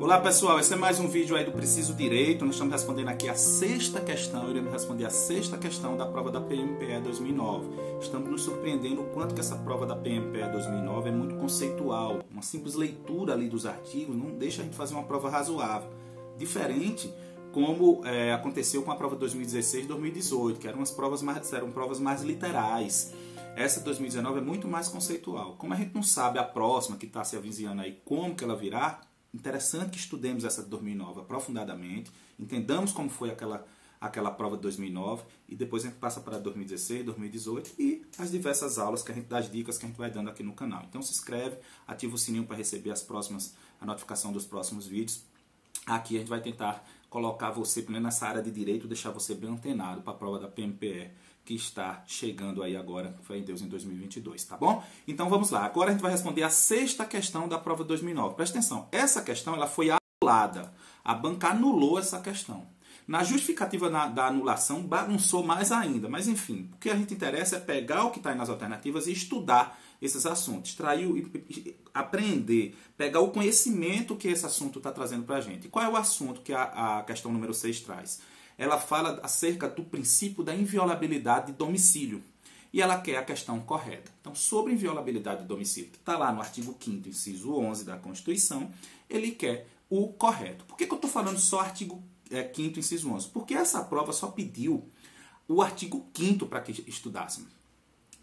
Olá pessoal, esse é mais um vídeo aí do Preciso Direito. Nós estamos respondendo aqui a sexta questão, iremos responder a sexta questão da prova da PMPE 2009. Estamos nos surpreendendo o quanto que essa prova da PMPE 2009 é muito conceitual. Uma simples leitura ali dos artigos não deixa a gente fazer uma prova razoável. Diferente como aconteceu com a prova 2016 e 2018, que eram provas mais literais. Essa 2019 é muito mais conceitual. Como a gente não sabe a próxima que está se avizinhando aí, como que ela virá, interessante que estudemos essa de 2009 aprofundadamente, entendamos como foi aquela prova de 2009 e depois a gente passa para 2016, 2018 e as diversas aulas das dicas que a gente vai dando aqui no canal. Então se inscreve, ativa o sininho para receber a notificação dos próximos vídeos. Aqui a gente vai tentar colocar você nessa área de direito, deixar você bem antenado para a prova da PMPE que está chegando aí agora, fé em Deus, em 2022, tá bom? Então vamos lá, agora a gente vai responder a sexta questão da prova de 2009. Presta atenção, essa questão ela foi anulada, a banca anulou essa questão. Na justificativa da anulação bagunçou mais ainda, mas enfim, o que a gente interessa é pegar o que está aí nas alternativas e estudar esses assuntos, extrair, aprender, pegar o conhecimento que esse assunto está trazendo para a gente. E qual é o assunto que a questão número 6 traz? Ela fala acerca do princípio da inviolabilidade de domicílio. E ela quer a questão correta. Então, sobre inviolabilidade de domicílio, que está lá no artigo 5º, inciso 11 da Constituição, ele quer o correto. Por que eu estou falando só artigo 5º, inciso 11? Porque essa prova só pediu o artigo 5º para que estudássemos.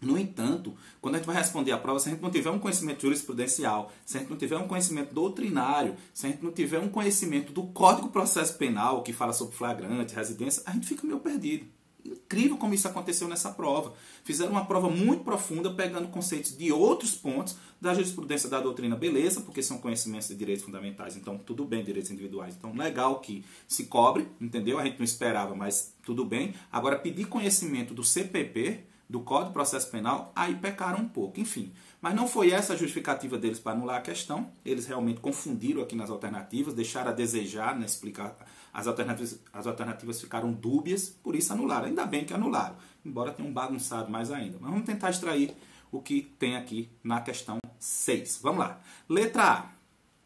No entanto, quando a gente vai responder a prova, se a gente não tiver um conhecimento jurisprudencial, se a gente não tiver um conhecimento doutrinário, se a gente não tiver um conhecimento do Código de Processo Penal, que fala sobre flagrante, residência, a gente fica meio perdido. Incrível como isso aconteceu nessa prova. Fizeram uma prova muito profunda, pegando conceitos de outros pontos da jurisprudência da doutrina, beleza, porque são conhecimentos de direitos fundamentais, então tudo bem, direitos individuais. Então legal que se cobre, entendeu? A gente não esperava, mas tudo bem. Agora, pedir conhecimento do CPP, do Código de Processo Penal, aí pecaram um pouco, enfim. Mas não foi essa a justificativa deles para anular a questão. Eles realmente confundiram aqui nas alternativas, deixaram a desejar, né, explicar. As alternativas ficaram dúbias, por isso anularam. Ainda bem que anularam, embora tenham bagunçado mais ainda. Mas vamos tentar extrair o que tem aqui na questão 6. Vamos lá. Letra A.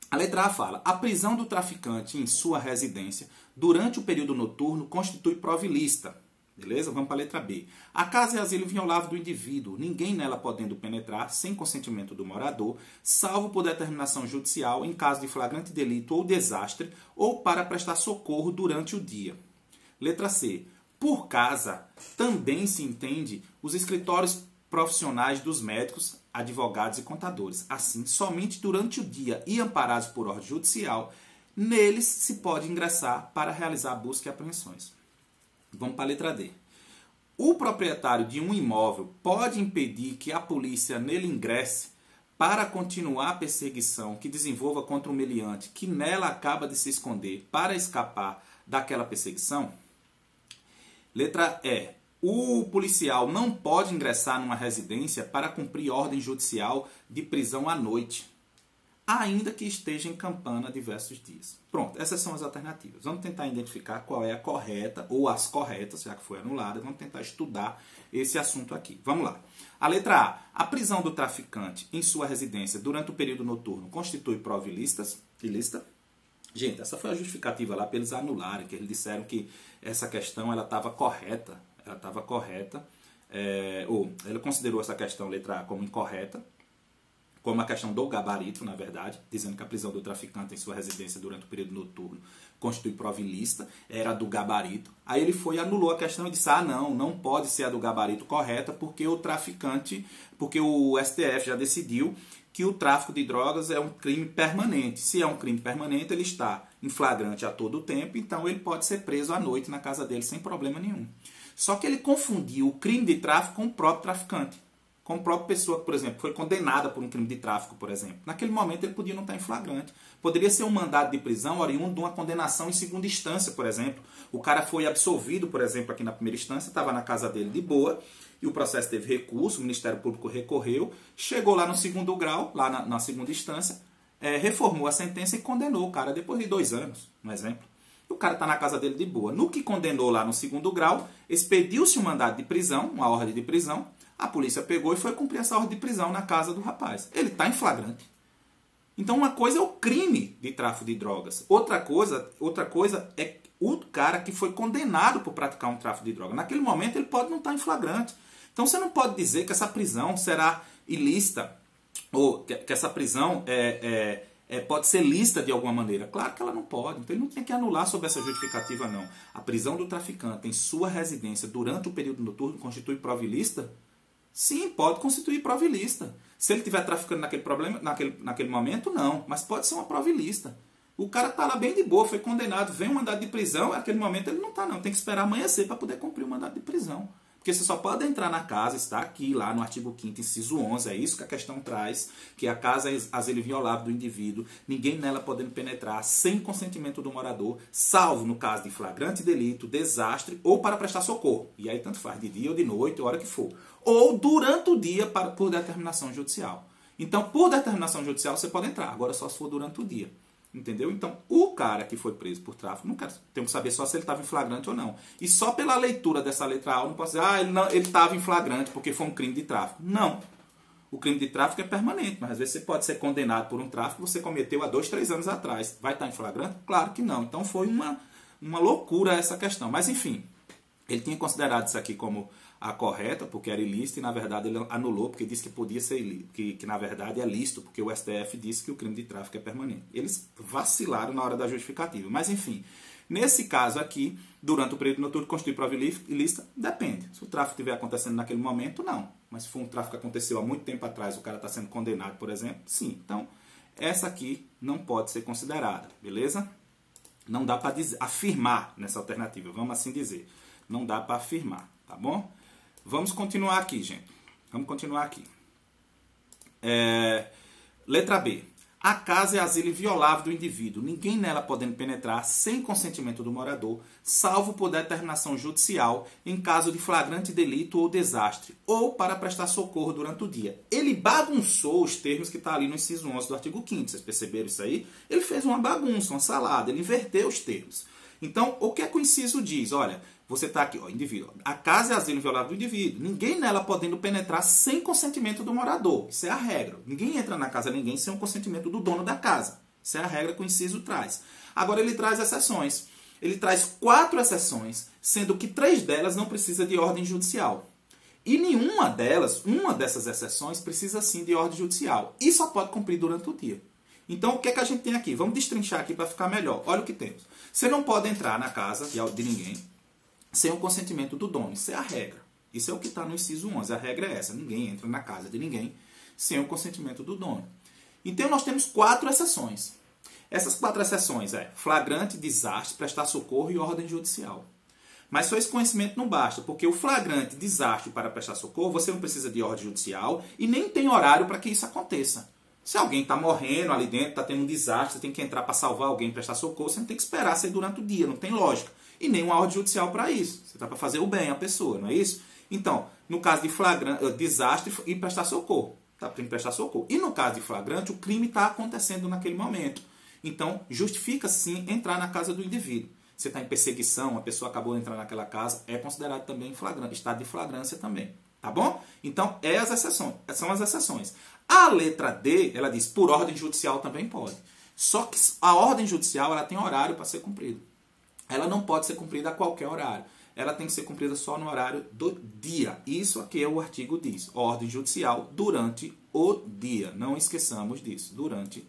A letra A fala: a prisão do traficante em sua residência durante o período noturno constitui prova ilícita. Beleza? Vamos para a letra B. A casa é asilo inviolável do indivíduo, ninguém nela podendo penetrar sem consentimento do morador, salvo por determinação judicial em caso de flagrante delito ou desastre, ou para prestar socorro durante o dia. Letra C. Por casa, também se entende os escritórios profissionais dos médicos, advogados e contadores. Assim, somente durante o dia e amparados por ordem judicial, neles se pode ingressar para realizar busca e apreensões. Vamos para a letra D. O proprietário de um imóvel pode impedir que a polícia nele ingresse para continuar a perseguição que desenvolva contra o meliante que nela acaba de se esconder para escapar daquela perseguição? Letra E. O policial não pode ingressar numa residência para cumprir ordem judicial de prisão à noite, ainda que esteja em campana diversos dias. Pronto, essas são as alternativas. Vamos tentar identificar qual é a correta, ou as corretas, já que foi anulada. Vamos tentar estudar esse assunto aqui. Vamos lá. A letra A. A prisão do traficante em sua residência durante o período noturno constitui prova ilícita? Gente, essa foi a justificativa lá para eles anularem, que eles disseram que essa questão estava correta. Ela estava correta. Ele considerou essa questão, letra A, como incorreta, como a questão do gabarito, na verdade, dizendo que a prisão do traficante em sua residência durante o período noturno constitui prova ilícita, era do gabarito. Aí ele foi e anulou a questão e disse: não pode ser a do gabarito correta, porque o STF já decidiu que o tráfico de drogas é um crime permanente. Se é um crime permanente, ele está em flagrante a todo tempo, então ele pode ser preso à noite na casa dele sem problema nenhum. Só que ele confundiu o crime de tráfico com o próprio traficante. Com a própria pessoa que, por exemplo, foi condenada por um crime de tráfico, por exemplo. Naquele momento ele podia não estar em flagrante. Poderia ser um mandado de prisão oriundo de uma condenação em segunda instância, por exemplo. O cara foi absolvido, por exemplo, aqui na primeira instância, estava na casa dele de boa, e o processo teve recurso, o Ministério Público recorreu, chegou lá no segundo grau, lá na segunda instância, reformou a sentença e condenou o cara depois de 2 anos, um exemplo. E o cara está na casa dele de boa. No que condenou lá no segundo grau, expediu-se um mandado de prisão, uma ordem de prisão. A polícia pegou e foi cumprir essa ordem de prisão na casa do rapaz. Ele está em flagrante. Então uma coisa é o crime de tráfico de drogas. Outra coisa é o cara que foi condenado por praticar um tráfico de droga. Naquele momento ele pode não estar em flagrante. Então você não pode dizer que essa prisão será ilícita ou que essa prisão pode ser lícita de alguma maneira. Claro que ela não pode. Então ele não tem que anular sob essa justificativa, não. A prisão do traficante em sua residência durante o período noturno constitui prova ilícita? Sim, pode constituir prova ilícita. Se ele estiver traficando naquele momento, não. Mas pode ser uma prova ilícita. O cara está lá bem de boa, foi condenado, vem um mandado de prisão, naquele momento ele não está, não. Tem que esperar amanhecer para poder cumprir o mandado de prisão. Porque você só pode entrar na casa, está aqui, lá no artigo 5º, inciso 11, é isso que a questão traz, que a casa é asilo inviolável do indivíduo, ninguém nela podendo penetrar sem consentimento do morador, salvo no caso de flagrante delito, desastre ou para prestar socorro. E aí tanto faz, de dia ou de noite, hora que for. Ou durante o dia por determinação judicial. Então, por determinação judicial você pode entrar, agora só se for durante o dia. Entendeu? Então, o cara que foi preso por tráfico, não quero, tenho que saber só se ele estava em flagrante ou não. E só pela leitura dessa letra A, eu não posso dizer, ele estava em flagrante porque foi um crime de tráfico. Não. O crime de tráfico é permanente, mas às vezes você pode ser condenado por um tráfico que você cometeu há 2, 3 anos atrás. Vai estar em flagrante? Claro que não. Então foi uma loucura essa questão. Mas enfim, ele tinha considerado isso aqui como a correta, porque era ilícito, e na verdade ele anulou, porque disse que podia ser ilícito, que na verdade é lícito, porque o STF disse que o crime de tráfico é permanente. Eles vacilaram na hora da justificativa. Mas enfim, nesse caso aqui, durante o período noturno, constitui prova ilícita? Depende. Se o tráfico estiver acontecendo naquele momento, não. Mas se for um tráfico que aconteceu há muito tempo atrás, o cara está sendo condenado, por exemplo, sim. Então, essa aqui não pode ser considerada, beleza? Não dá para afirmar nessa alternativa, vamos assim dizer. Não dá para afirmar, tá bom? Vamos continuar aqui, gente. Vamos continuar aqui. Letra B. A casa é asilo inviolável do indivíduo, ninguém nela podendo penetrar sem consentimento do morador, salvo por determinação judicial em caso de flagrante delito ou desastre, ou para prestar socorro durante o dia. Ele bagunçou os termos que está ali no inciso 11 do artigo 5º. Vocês perceberam isso aí? Ele fez uma bagunça, uma salada, ele inverteu os termos. Então, o que é que o inciso diz? Olha, você está aqui, ó, indivíduo. A casa é asilo inviolável do indivíduo. Ninguém nela podendo penetrar sem consentimento do morador. Isso é a regra. Ninguém entra na casa de ninguém sem o consentimento do dono da casa. Isso é a regra que o inciso traz. Agora ele traz exceções. Ele traz 4 exceções, sendo que 3 delas não precisa de ordem judicial. E nenhuma delas, uma dessas exceções, precisa sim de ordem judicial. E só pode cumprir durante o dia. Então, o que é que a gente tem aqui? Vamos destrinchar aqui para ficar melhor. Olha o que temos. Você não pode entrar na casa de ninguém sem o consentimento do dono. Isso é a regra. Isso é o que está no inciso 11. A regra é essa. Ninguém entra na casa de ninguém sem o consentimento do dono. Então, nós temos 4 exceções. Essas 4 exceções é flagrante, desastre, prestar socorro e ordem judicial. Mas só esse conhecimento não basta, porque o flagrante, desastre para prestar socorro, você não precisa de ordem judicial e nem tem horário para que isso aconteça. Se alguém está morrendo ali dentro, está tendo um desastre, você tem que entrar para salvar alguém, prestar socorro, você não tem que esperar ser durante o dia, não tem lógica. E nem uma ordem judicial para isso. Você está para fazer o bem à pessoa, não é isso? Então, no caso de flagrante, desastre e prestar socorro. Tá, tem que prestar socorro. E no caso de flagrante, o crime está acontecendo naquele momento. Então, justifica sim entrar na casa do indivíduo. Você está em perseguição, a pessoa acabou de entrar naquela casa, é considerado também flagrante, estado de flagrância também. Tá bom? Então, são as exceções. A letra D, ela diz, por ordem judicial também pode. Só que a ordem judicial ela tem horário para ser cumprida. Ela não pode ser cumprida a qualquer horário. Ela tem que ser cumprida só no horário do dia. Isso aqui é o artigo diz. Ordem judicial durante o dia. Não esqueçamos disso. Durante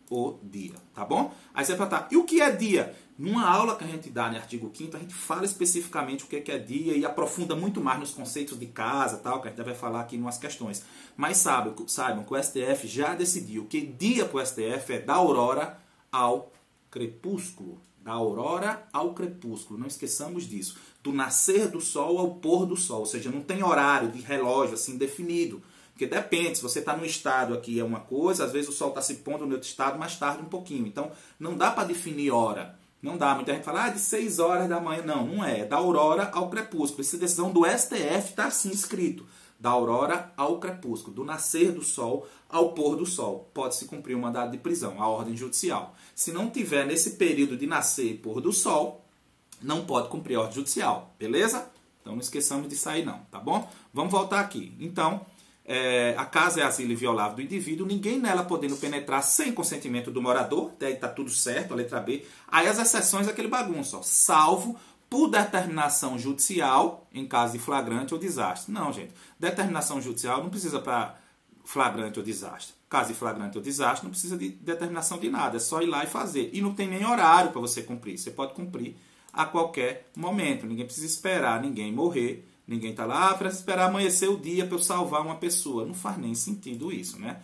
o dia. Tá bom? Aí você vai perguntar, e o que é dia? Numa aula que a gente dá no artigo 5º, a gente fala especificamente o que é dia e aprofunda muito mais nos conceitos de casa, tal, que a gente vai falar aqui em umas questões. Mas saibam que o STF já decidiu que dia para o STF é da aurora ao crepúsculo. Da aurora ao crepúsculo. Não esqueçamos disso. Do nascer do sol ao pôr do sol. Ou seja, não tem horário de relógio assim definido. Porque depende, se você está num estado aqui é uma coisa, às vezes o sol está se pondo no outro estado mais tarde um pouquinho. Então, não dá para definir hora. Não dá. Muita gente fala, de 6 horas da manhã. Não, não é. É da aurora ao crepúsculo. Essa decisão do STF está assim escrito. Da aurora ao crepúsculo. Do nascer do sol ao pôr do sol. Pode-se cumprir o mandado de prisão, a ordem judicial. Se não tiver nesse período de nascer e pôr do sol, não pode cumprir a ordem judicial. Beleza? Então não esqueçamos disso aí não, tá bom? Vamos voltar aqui. Então, a casa é asilo inviolável do indivíduo, ninguém nela podendo penetrar sem consentimento do morador, daí está tudo certo, a letra B. Aí as exceções é aquele bagunço, ó, salvo por determinação judicial, em caso de flagrante ou desastre. Não, gente, determinação judicial não precisa para flagrante ou desastre. Caso de flagrante ou desastre, não precisa de determinação de nada, é só ir lá e fazer. E não tem nem horário para você cumprir, você pode cumprir a qualquer momento, ninguém precisa esperar ninguém morrer, ninguém está lá para esperar amanhecer o dia para eu salvar uma pessoa. Não faz nem sentido isso, né?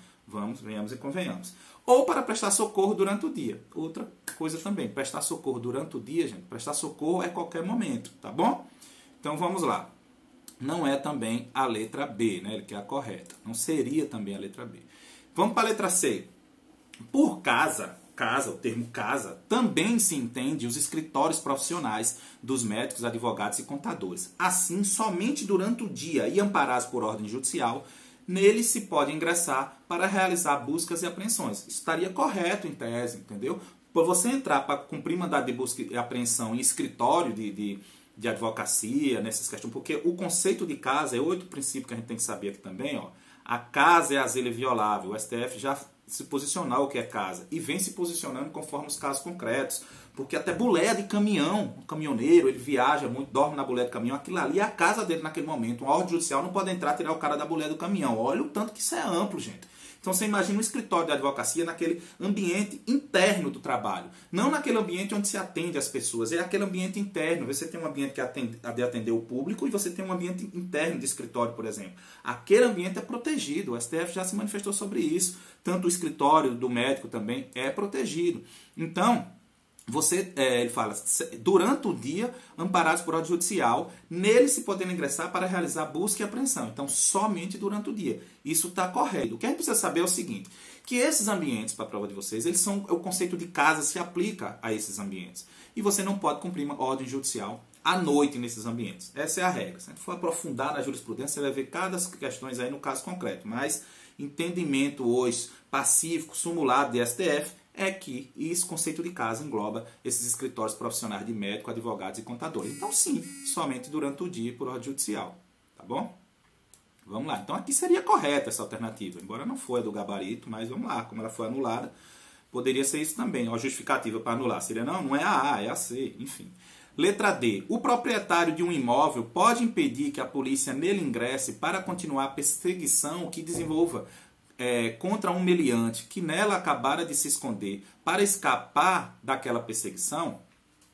Venhamos e convenhamos. Ou para prestar socorro durante o dia. Outra coisa também, prestar socorro durante o dia, gente, prestar socorro é qualquer momento, tá bom? Então vamos lá. Não é também a letra B, né? Que é a correta. Não seria também a letra B. Vamos para a letra C. Por casa, o termo casa, também se entende os escritórios profissionais dos médicos, advogados e contadores. Assim, somente durante o dia e amparados por ordem judicial, nele se pode ingressar para realizar buscas e apreensões. Isso estaria correto em tese, entendeu? Por você entrar para cumprir mandado de busca e apreensão em escritório de advocacia, nessas questões, porque o conceito de casa é outro princípio que a gente tem que saber aqui também, ó. A casa é asilo inviolável. O STF já se posicionou o que é casa e vem se posicionando conforme os casos concretos, porque até boleia de caminhão, um caminhoneiro, ele viaja muito, dorme na boleia do caminhão, aquilo ali é a casa dele naquele momento. Uma ordem judicial não pode entrar e tirar o cara da boleia do caminhão. Olha o tanto que isso é amplo, gente. Então você imagina um escritório de advocacia naquele ambiente interno do trabalho, não naquele ambiente onde se atende as pessoas, é aquele ambiente interno. Você tem um ambiente que de atender o público e você tem um ambiente interno de escritório, por exemplo. Aquele ambiente é protegido, o STF já se manifestou sobre isso, tanto o escritório do médico também é protegido. Então, ele fala, durante o dia, amparados por ordem judicial, nele se podendo ingressar para realizar busca e apreensão. Então, somente durante o dia. Isso está correto. O que a gente precisa saber é o seguinte, que esses ambientes, para a prova de vocês, eles são, o conceito de casa se aplica a esses ambientes. E você não pode cumprir uma ordem judicial à noite nesses ambientes. Essa é a regra. Se a gente for aprofundar na jurisprudência, você vai ver cada questões aí no caso concreto. Mas, entendimento hoje pacífico, simulado de STF, é que esse conceito de casa engloba esses escritórios profissionais de médico, advogados e contadores. Então, sim, somente durante o dia por ordem judicial. Tá bom? Vamos lá. Então, aqui seria correta essa alternativa. Embora não foi a do gabarito, mas vamos lá. Como ela foi anulada, poderia ser isso também. A justificativa para anular seria, não é a A, é a C. Enfim. Letra D. O proprietário de um imóvel pode impedir que a polícia nele ingresse para continuar a perseguição que desenvolva contra um meliante que nela acabara de se esconder para escapar daquela perseguição.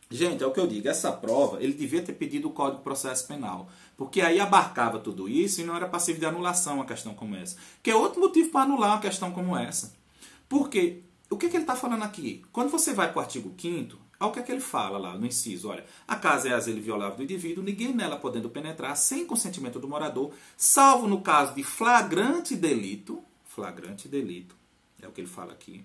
Gente, é o que eu digo, essa prova, ele devia ter pedido o Código de Processo Penal, porque aí abarcava tudo isso e não era passível de anulação uma questão como essa. Que é outro motivo para anular uma questão como essa. Porque, o que ele está falando aqui? Quando você vai para o artigo 5º, olha o que ele fala lá no inciso, olha, a casa é asilo inviolável do indivíduo, ninguém nela podendo penetrar sem consentimento do morador, salvo no caso de flagrante delito, é o que ele fala aqui,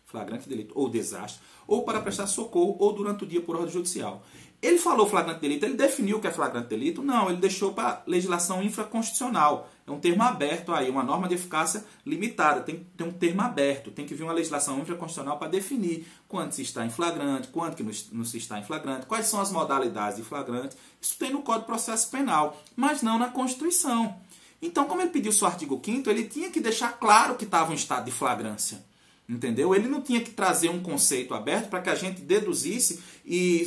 flagrante delito ou desastre, ou para prestar socorro ou durante o dia por ordem judicial. Ele falou flagrante delito, ele definiu o que é flagrante delito? Não, ele deixou para legislação infraconstitucional. É um termo aberto aí, uma norma de eficácia limitada, tem um termo aberto, tem que vir uma legislação infraconstitucional para definir quando se está em flagrante, quando que não se está em flagrante, quais são as modalidades de flagrante. Isso tem no Código de Processo Penal, mas não na Constituição. Então, como ele pediu o artigo 5º, ele tinha que deixar claro que estava em estado de flagrância. Entendeu? Ele não tinha que trazer um conceito aberto para que a gente deduzisse e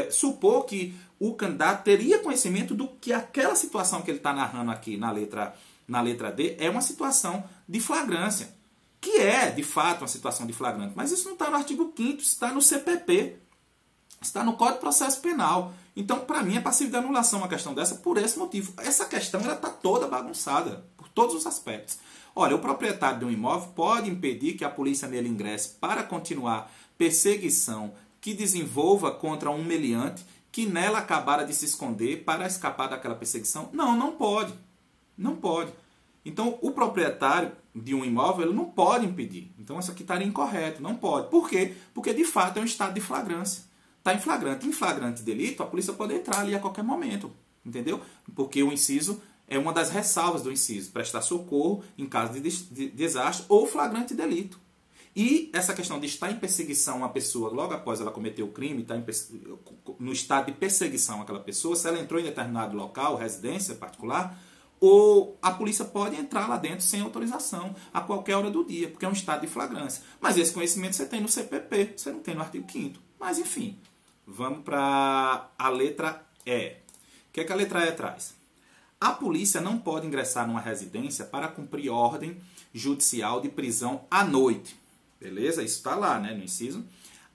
supor que o candidato teria conhecimento do que aquela situação que ele está narrando aqui na letra D é uma situação de flagrância. Que é, de fato, uma situação de flagrante. Mas isso não está no artigo 5º, isso está no CPP. Está no Código de Processo Penal. Então, para mim, é passível de anulação uma questão dessa por esse motivo. Essa questão está toda bagunçada, por todos os aspectos. Olha, o proprietário de um imóvel pode impedir que a polícia nele ingresse para continuar perseguição que desenvolva contra um meliante que nela acabara de se esconder para escapar daquela perseguição? Não, não pode. Não pode. Então, o proprietário de um imóvel ele não pode impedir. Então, isso aqui estaria incorreto. Não pode. Por quê? Porque, de fato, é um estado de flagrância. Está em flagrante. Em flagrante delito, a polícia pode entrar ali a qualquer momento. Entendeu? Porque o inciso é uma das ressalvas do inciso. Prestar socorro em caso de desastre ou flagrante delito. E essa questão de estar em perseguição a uma pessoa logo após ela cometer o crime, estar no estado de perseguição àquela pessoa, se ela entrou em determinado local, residência particular, ou a polícia pode entrar lá dentro sem autorização a qualquer hora do dia, porque é um estado de flagrância. Mas esse conhecimento você tem no CPP, você não tem no artigo 5º. Mas enfim, vamos para a letra E. O que é que a letra E traz? A polícia não pode ingressar numa residência para cumprir ordem judicial de prisão à noite. Beleza? Isso está lá, né, no inciso.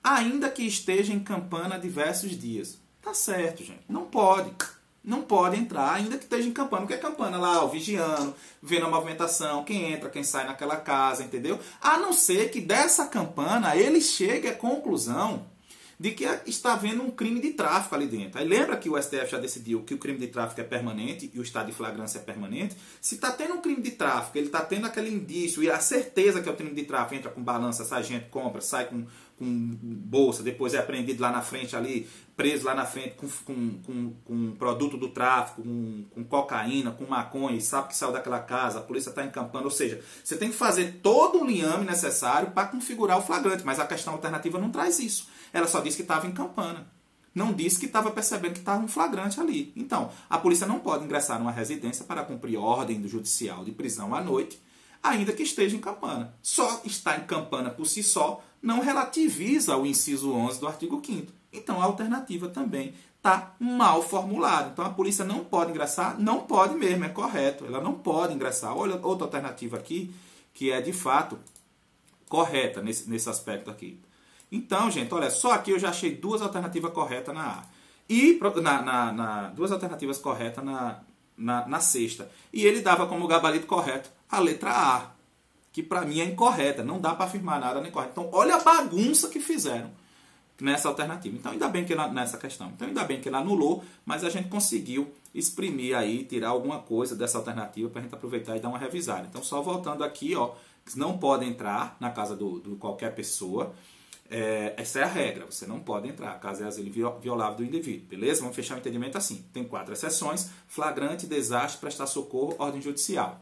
Ainda que esteja em campana diversos dias. Tá certo, gente. Não pode. Não pode entrar, ainda que esteja em campana. O que é campana? Lá, ó, vigiando, vendo a movimentação, quem entra, quem sai naquela casa, entendeu? A não ser que dessa campana ele chegue à conclusão de que está havendo um crime de tráfico ali dentro. Aí lembra que o STF já decidiu que o crime de tráfico é permanente e o estado de flagrância é permanente? Se está tendo um crime de tráfico, ele está tendo aquele indício e a certeza que é o crime de tráfico, entra com balança, sargento, compra, sai com bolsa, depois é apreendido lá na frente ali, preso lá na frente com produto do tráfico, com cocaína, com maconha, e sabe que saiu daquela casa, a polícia está encampando. Ou seja, você tem que fazer todo o liame necessário para configurar o flagrante, mas a questão alternativa não traz isso. Ela só disse que estava em campana. Não disse que estava percebendo que estava um flagrante ali. Então, a polícia não pode ingressar numa residência para cumprir ordem do judicial de prisão à noite, ainda que esteja em campana. Só estar em campana por si só não relativiza o inciso 11 do artigo 5º. Então, a alternativa também está mal formulada. Então, a polícia não pode ingressar? Não pode mesmo, é correto. Ela não pode ingressar. Olha outra alternativa aqui, que é de fato correta nesse aspecto aqui. Então, gente, olha, só aqui eu já achei duas alternativas corretas na A. E duas alternativas corretas na sexta. E ele dava como gabarito correto a letra A, que para mim é incorreta. Não dá para afirmar nada nem correto. Então, olha a bagunça que fizeram nessa alternativa. Então, ainda bem que nessa questão. Então, ainda bem que ele anulou, mas a gente conseguiu exprimir aí, tirar alguma coisa dessa alternativa para a gente aproveitar e dar uma revisada. Então, só voltando aqui, ó, que não pode entrar na casa de qualquer pessoa. Essa é a regra, você não pode entrar, caso é asilo violável do indivíduo, beleza? Vamos fechar o entendimento assim. Tem 4 exceções: flagrante, desastre, prestar socorro, ordem judicial.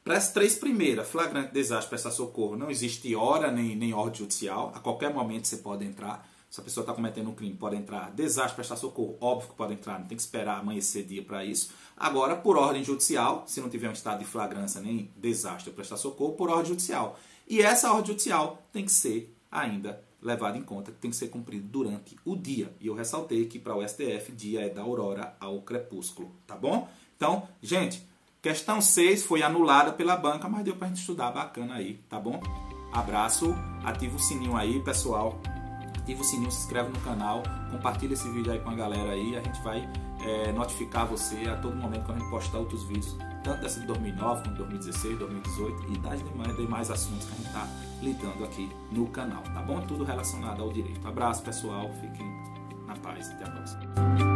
Para as 3 primeiras, flagrante, desastre, prestar socorro, não existe hora nem ordem judicial, a qualquer momento você pode entrar. Se a pessoa está cometendo um crime, pode entrar. Desastre, prestar socorro, óbvio que pode entrar, não tem que esperar amanhecer dia para isso. Agora, por ordem judicial, se não tiver um estado de flagrância nem desastre ou prestar socorro, por ordem judicial. E essa ordem judicial tem que ser ainda levado em conta, que tem que ser cumprido durante o dia. E eu ressaltei que para o STF, dia é da aurora ao crepúsculo, tá bom? Então, gente, questão 6 foi anulada pela banca, mas deu para a gente estudar bacana aí, tá bom? Abraço, ativa o sininho aí, pessoal. Ativa o sininho, se inscreve no canal, compartilha esse vídeo aí com a galera aí. A gente vai notificar você a todo momento quando a gente postar outros vídeos, tanto dessa de 2009, como 2016, 2018 e das demais assuntos que a gente está lidando aqui no canal, tá bom? Tudo relacionado ao direito. Abraço, pessoal. Fiquem na paz. Até a próxima.